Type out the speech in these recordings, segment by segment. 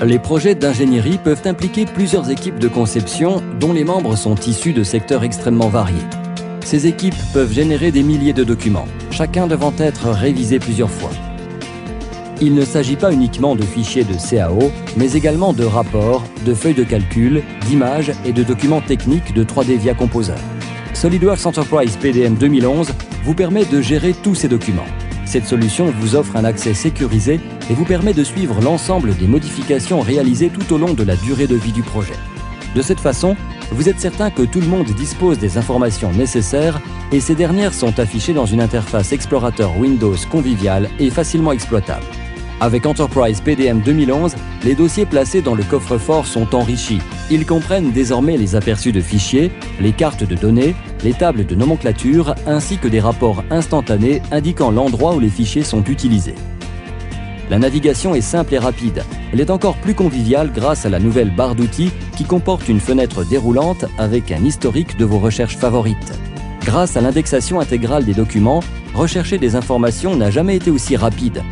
Les projets d'ingénierie peuvent impliquer plusieurs équipes de conception dont les membres sont issus de secteurs extrêmement variés. Ces équipes peuvent générer des milliers de documents, chacun devant être révisé plusieurs fois. Il ne s'agit pas uniquement de fichiers de CAO, mais également de rapports, de feuilles de calcul, d'images et de documents techniques de 3D via Composer. SolidWorks Enterprise PDM 2011 vous permet de gérer tous ces documents. Cette solution vous offre un accès sécurisé et vous permet de suivre l'ensemble des modifications réalisées tout au long de la durée de vie du projet. De cette façon, vous êtes certain que tout le monde dispose des informations nécessaires et ces dernières sont affichées dans une interface explorateur Windows conviviale et facilement exploitable. Avec Enterprise PDM 2011, les dossiers placés dans le coffre-fort sont enrichis. Ils comprennent désormais les aperçus de fichiers, les cartes de données, les tables de nomenclature ainsi que des rapports instantanés indiquant l'endroit où les fichiers sont utilisés. La navigation est simple et rapide. Elle est encore plus conviviale grâce à la nouvelle barre d'outils qui comporte une fenêtre déroulante avec un historique de vos recherches favorites. Grâce à l'indexation intégrale des documents, rechercher des informations n'a jamais été aussi rapide.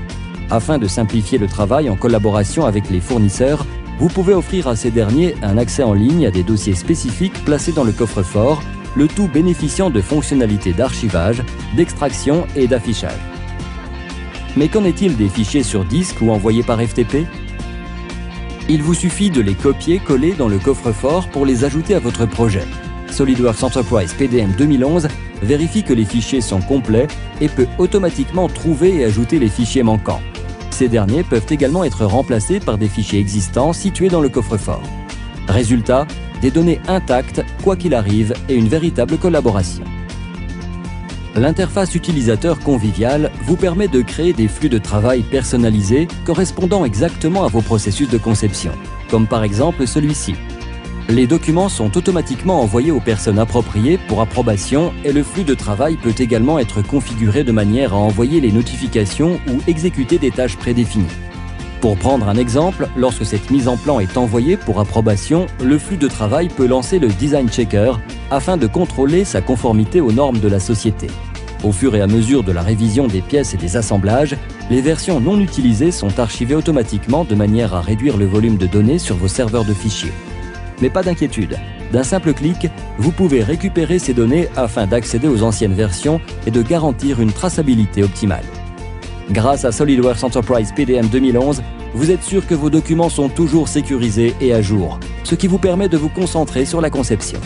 Afin de simplifier le travail en collaboration avec les fournisseurs, vous pouvez offrir à ces derniers un accès en ligne à des dossiers spécifiques placés dans le coffre-fort, le tout bénéficiant de fonctionnalités d'archivage, d'extraction et d'affichage. Mais qu'en est-il des fichiers sur disque ou envoyés par FTP? Il vous suffit de les copier-coller dans le coffre-fort pour les ajouter à votre projet. SolidWorks Enterprise PDM 2011 vérifie que les fichiers sont complets et peut automatiquement trouver et ajouter les fichiers manquants. Ces derniers peuvent également être remplacés par des fichiers existants situés dans le coffre-fort. Résultat, des données intactes, quoi qu'il arrive, et une véritable collaboration. L'interface utilisateur conviviale vous permet de créer des flux de travail personnalisés correspondant exactement à vos processus de conception, comme par exemple celui-ci. Les documents sont automatiquement envoyés aux personnes appropriées pour approbation et le flux de travail peut également être configuré de manière à envoyer les notifications ou exécuter des tâches prédéfinies. Pour prendre un exemple, lorsque cette mise en plan est envoyée pour approbation, le flux de travail peut lancer le Design Checker afin de contrôler sa conformité aux normes de la société. Au fur et à mesure de la révision des pièces et des assemblages, les versions non utilisées sont archivées automatiquement de manière à réduire le volume de données sur vos serveurs de fichiers. Mais pas d'inquiétude, d'un simple clic, vous pouvez récupérer ces données afin d'accéder aux anciennes versions et de garantir une traçabilité optimale. Grâce à SolidWorks Enterprise PDM 2011, vous êtes sûr que vos documents sont toujours sécurisés et à jour, ce qui vous permet de vous concentrer sur la conception.